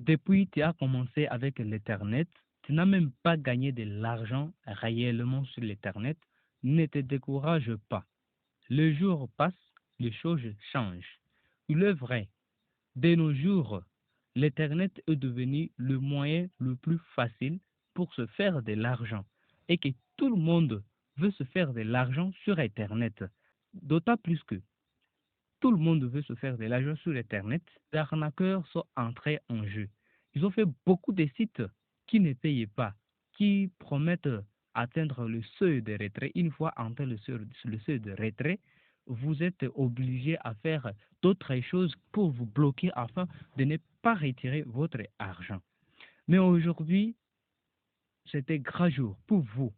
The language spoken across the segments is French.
Depuis, tu as commencé avec l'Ethernet, tu n'as même pas gagné de l'argent réellement sur l'Ethernet. Ne te décourage pas. Le jour passe, les choses changent. Il est vrai, de nos jours, l'Internet est devenu le moyen le plus facile pour se faire de l'argent et que tout le monde veut se faire de l'argent sur Internet. D'autant plus que tout le monde veut se faire de l'argent sur Internet, les arnaqueurs sont entrés en jeu. Ils ont fait beaucoup de sites qui ne payent pas, qui promettent atteindre le seuil de retrait. Une fois atteint le seuil de retrait, vous êtes obligé à faire d'autres choses pour vous bloquer afin de ne pas retirer votre argent. Mais aujourd'hui, c'était grand jour pour vous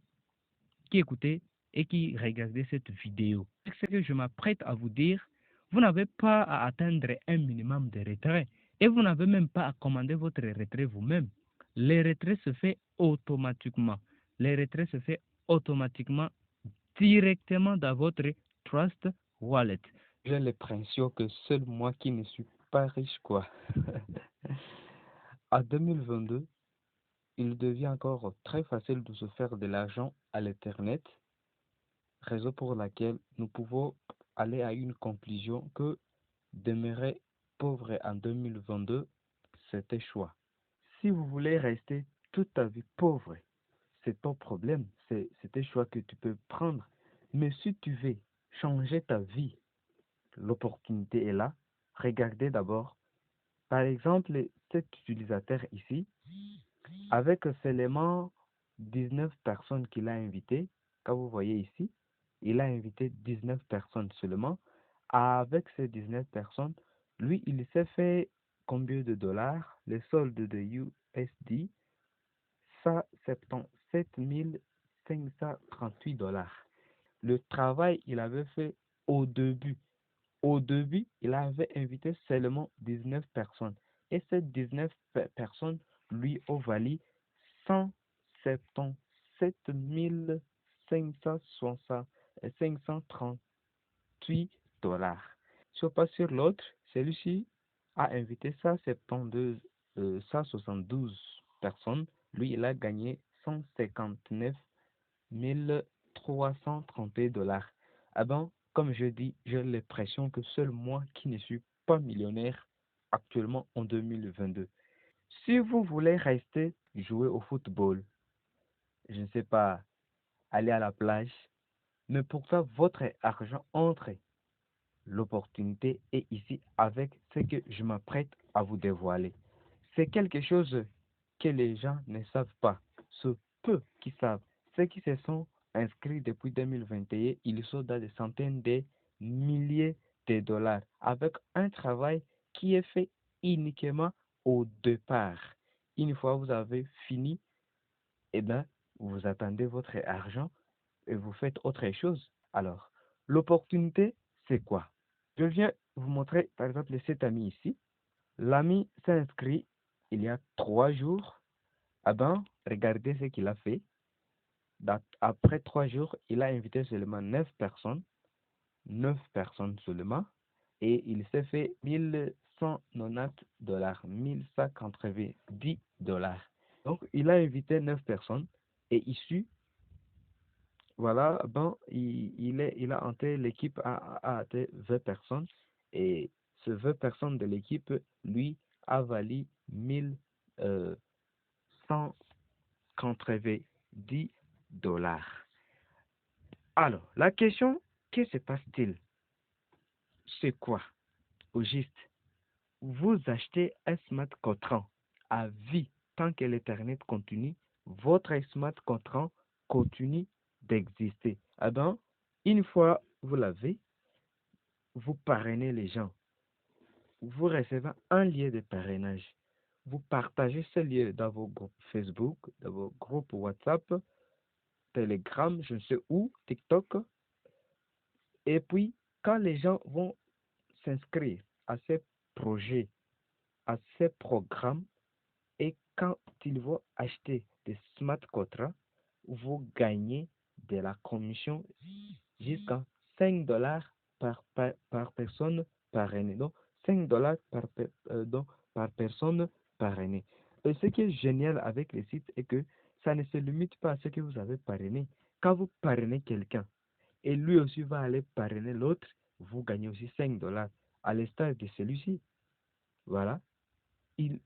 qui écoutez et qui regardez cette vidéo. Ce que je m'apprête à vous dire, vous n'avez pas à atteindre un minimum de retrait et vous n'avez même pas à commander votre retrait vous-même. Les retraits se fait automatiquement. Les retraits se fait automatiquement directement dans votre Trust Wallet. J'ai l'impression que seul moi qui ne suis pas riche, quoi. En 2022, il devient encore très facile de se faire de l'argent à l'Internet, raison pour laquelle nous pouvons aller à une conclusion que demeurer pauvre en 2022, c'est un choix. Si vous voulez rester toute ta vie pauvre, c'est ton problème, c'est un choix que tu peux prendre. Mais si tu veux changer ta vie, l'opportunité est là. Regardez d'abord, par exemple, cet utilisateur ici, avec seulement 19 personnes qu'il a invitées, comme vous voyez ici, il a invité 19 personnes seulement. Avec ces 19 personnes, lui, il s'est fait combien de dollars? Le solde de USD, 177 538 dollars. Le travail il avait fait au début. Au début, il avait invité seulement 19 personnes. Et ces 19 personnes lui ont valu 177 538 dollars. Si on passe sur l'autre, celui-ci a invité 172 personnes. Lui, il a gagné 159 331 dollars. Ah ben, comme je dis, j'ai l'impression que seul moi qui ne suis pas millionnaire actuellement en 2022. Si vous voulez rester jouer au football, je ne sais pas, aller à la plage, mais pour ça, votre argent entre. L'opportunité est ici avec ce que je m'apprête à vous dévoiler. C'est quelque chose que les gens ne savent pas. Ce peu qui savent, ceux qui se sont inscrits depuis 2021, ils sont dans des centaines de milliers de dollars avec un travail qui est fait uniquement au départ. Une fois vous avez fini, eh bien, vous attendez votre argent et vous faites autre chose. Alors, l'opportunité, c'est quoi? Je viens vous montrer, par exemple, cet ami ici. L'ami s'est inscrit il y a 3 jours. Ah ben, regardez ce qu'il a fait. Après 3 jours, il a invité seulement 9 personnes. 9 personnes seulement. Et il s'est fait 1190 dollars, 1190 dollars. Donc, il a invité 9 personnes. Et ici, voilà, bon, il a entré, l'équipe a atteint 20 personnes et ce 20 personnes de l'équipe, lui, a valu 1190 dollars. Alors, la question, que se passe-t-il? C'est quoi? Au juste, vous achetez un smart contract à vie tant que l'Internet continue, votre smart contract continue d'exister. Ah ben, une fois vous l'avez, vous parrainez les gens. Vous recevez un lien de parrainage. Vous partagez ce lien dans vos groupes Facebook, dans vos groupes WhatsApp, Telegram, je ne sais où, TikTok. Et puis, quand les gens vont s'inscrire à ces projets, à ces programmes, et quand ils vont acheter des smart contracts, vous gagnez de la commission jusqu'à 5 dollars par personne par année. Donc, 5 dollars par personne parrainer. Et ce qui est génial avec les sites est que ça ne se limite pas à ce que vous avez parrainé. Quand vous parrainez quelqu'un et lui aussi va aller parrainer l'autre, vous gagnez aussi 5 dollars à l'instar de celui-ci. Voilà. Il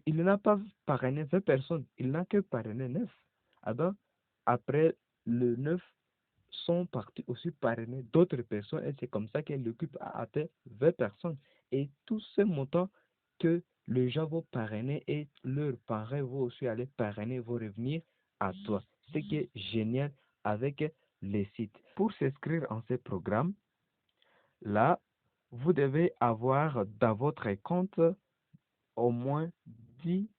n'a pas parrainé 20 personnes, il n'a que parrainé 9. Alors, après le 9 sont partis aussi parrainer d'autres personnes et c'est comme ça qu'elle occupe à atteint 20 personnes. Et tous ces montants que les gens vont parrainer et leurs parents vont aussi aller parrainer vont revenir à toi. Ce qui est génial avec les sites. Pour s'inscrire en ces programmes, là, vous devez avoir dans votre compte au moins 10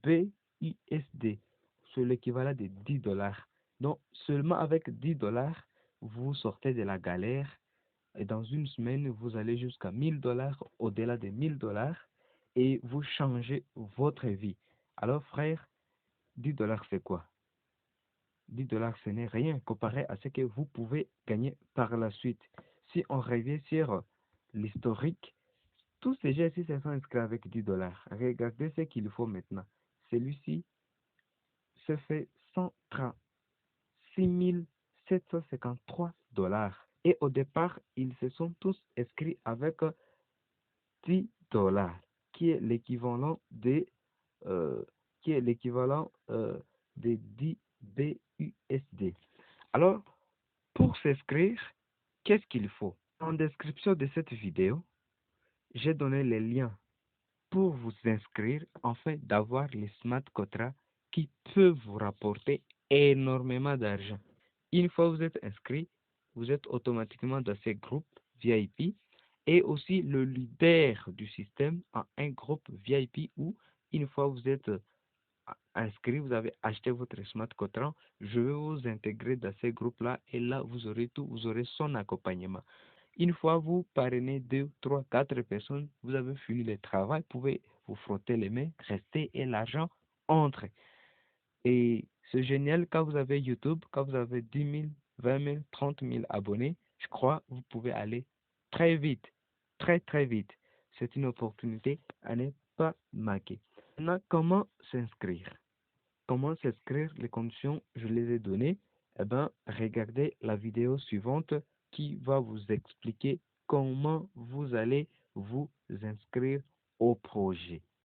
BUSD, c'est l'équivalent de 10 dollars. Donc, seulement avec 10 dollars, vous sortez de la galère et dans une semaine, vous allez jusqu'à 1000 dollars, au-delà de 1000 dollars et vous changez votre vie. Alors, frère, 10 dollars, c'est quoi? 10 dollars, ce n'est rien comparé à ce que vous pouvez gagner par la suite. Si on revient sur l'historique, tous ces gens se sont inscrits avec 10 dollars. Regardez ce qu'il faut maintenant. Celui-ci se fait 136 753 dollars. Et au départ, ils se sont tous inscrits avec 10 dollars, qui est l'équivalent de, euh, de 10 BUSD. Alors, pour s'inscrire, qu'est-ce qu'il faut? En description de cette vidéo, j'ai donné les liens pour vous inscrire afin d'avoir les smart contracts qui peuvent vous rapporter énormément d'argent. Une fois que vous êtes inscrit, vous êtes automatiquement dans ces groupes VIP et aussi le leader du système a un groupe VIP où une fois que vous êtes inscrit, vous avez acheté votre smart contract, je vais vous intégrer dans ces groupes-là et là vous aurez tout, vous aurez son accompagnement. Une fois vous parrainez 2, 3, 4 personnes, vous avez fini le travail, vous pouvez vous frotter les mains, rester et l'argent entre. Et c'est génial quand vous avez YouTube, quand vous avez 10 000, 20 000, 30 000 abonnés, je crois que vous pouvez aller très vite, très très vite. C'est une opportunité à ne pas manquer. Maintenant, comment s'inscrire? Comment s'inscrire? Les conditions, je les ai données. Eh bien, regardez la vidéo suivante qui va vous expliquer comment vous allez vous inscrire au projet.